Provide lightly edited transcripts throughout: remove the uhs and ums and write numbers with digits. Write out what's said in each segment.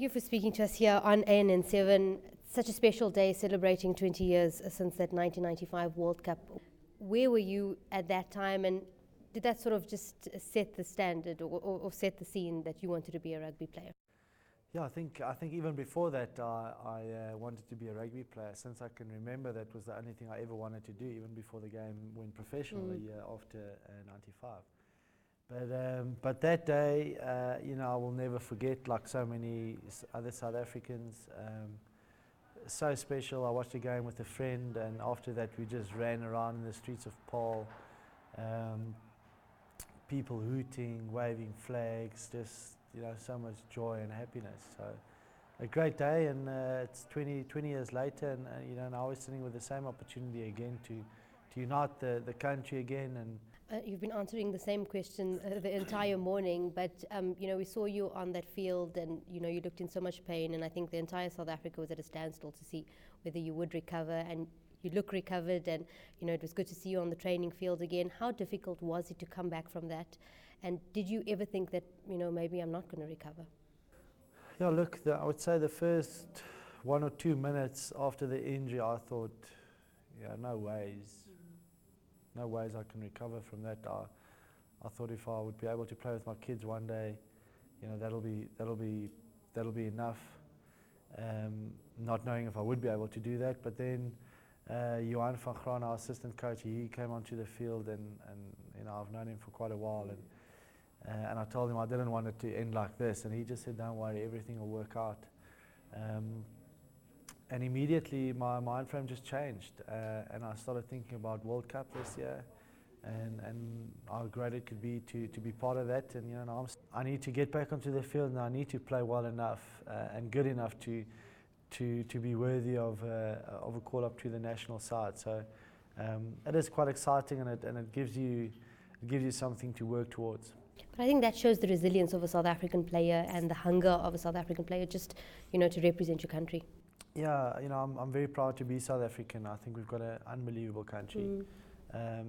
Thank you for speaking to us here on ANN7. Such a special day celebrating 20 years since that 1995 World Cup. Where were you at that time, and did that sort of just set the standard or set the scene that you wanted to be a rugby player? Yeah, I think even before that I wanted to be a rugby player. Since I can remember, that was the only thing I ever wanted to do, even before the game went professional a year after '95. But that day, I will never forget, like so many other South Africans. So special. I watched a game with a friend, and after that we just ran around in the streets of Paarl. People hooting, waving flags, just so much joy and happiness. So a great day, and it's 20 years later, and I was sitting with the same opportunity again to unite the country again. And you've been answering the same question the entire morning, but we saw you on that field, and you looked in so much pain, and I think the entire South Africa was at a standstill to see whether you would recover, and you look recovered, and it was good to see you on the training field again. How difficult was it to come back from that, and did you ever think that maybe I'm not going to recover? Yeah, look, I would say the first 1 or 2 minutes after the injury, I thought, no ways I can recover from that. I thought if I would be able to play with my kids one day, that'll be enough. Not knowing if I would be able to do that, but then Johan van Graan, our assistant coach, he came onto the field, and I've known him for quite a while, and I told him I didn't want it to end like this, and he just said, "Don't worry, everything will work out." And immediately my mind frame just changed, and I started thinking about World Cup this year, and how great it could be to be part of that. And I need to get back onto the field, and I need to play well enough and good enough to be worthy of a call up to the national side. So it is quite exciting, and it gives you something to work towards. But I think that shows the resilience of a South African player and the hunger of a South African player, just to represent your country. Yeah, I'm very proud to be South African. I think we've got an unbelievable country, I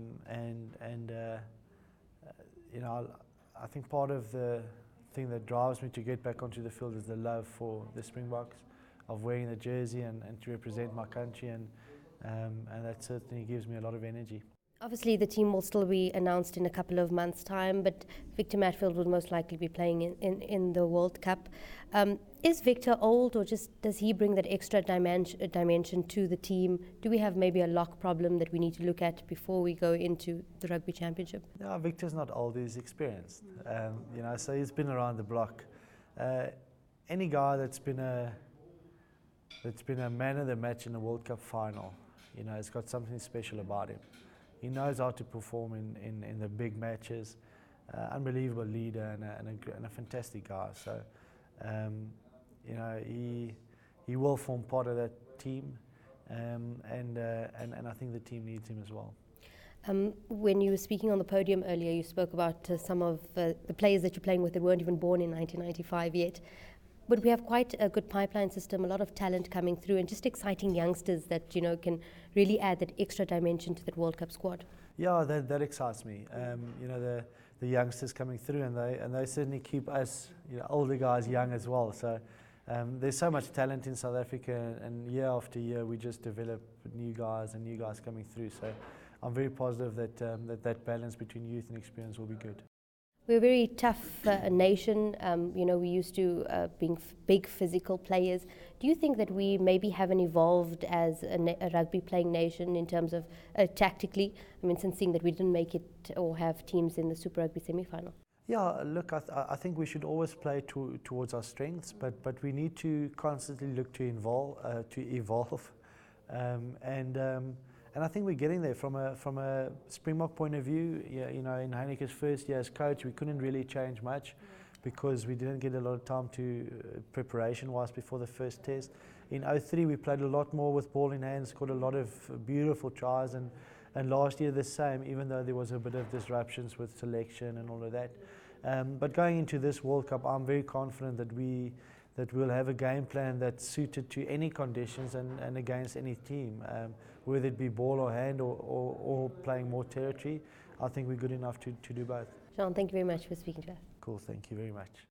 think part of the thing that drives me to get back onto the field is the love for the Springboks, of wearing the jersey and to represent my country, and that certainly gives me a lot of energy. Obviously, the team will still be announced in a couple of months' time, but Victor Matfield will most likely be playing in the World Cup. Is Victor old, or just does he bring that extra dimension to the team? Do we have maybe a lock problem that we need to look at before we go into the Rugby Championship? No, Victor's not old, he's experienced. So he's been around the block. Any guy that's been a man of the match in a World Cup final, has got something special about him. He knows how to perform in the big matches. Unbelievable leader and a fantastic guy. So, he will form part of that team, and I think the team needs him as well. When you were speaking on the podium earlier, you spoke about some of the players that you're playing with that weren't even born in 1995 yet. But we have quite a good pipeline system, a lot of talent coming through, and just exciting youngsters that can really add that extra dimension to that World Cup squad. Yeah, that excites me. The youngsters coming through, and they certainly keep us older guys young as well. So there's so much talent in South Africa, and year after year we just develop new guys coming through. So I'm very positive that balance between youth and experience will be good. We're a very tough nation. We used to being big physical players. Do you think that we maybe haven't evolved as a rugby playing nation in terms of tactically? I mean, since seeing that we didn't make it or have teams in the Super Rugby semi-final. Yeah, look, I think we should always play towards our strengths, but we need to constantly look to evolve, and I think we're getting there from a Springbok point of view. In Heineke's first year as coach, we couldn't really change much because we didn't get a lot of time to preparation-wise before the first test. In '03, we played a lot more with ball in hand, scored a lot of beautiful tries, and last year the same, even though there was a bit of disruptions with selection and all of that. But going into this World Cup, I'm very confident that we'll have a game plan that's suited to any conditions and against any team, whether it be ball or hand or playing more territory. I think we're good enough to do both. Jean, thank you very much for speaking to us. Cool, thank you very much.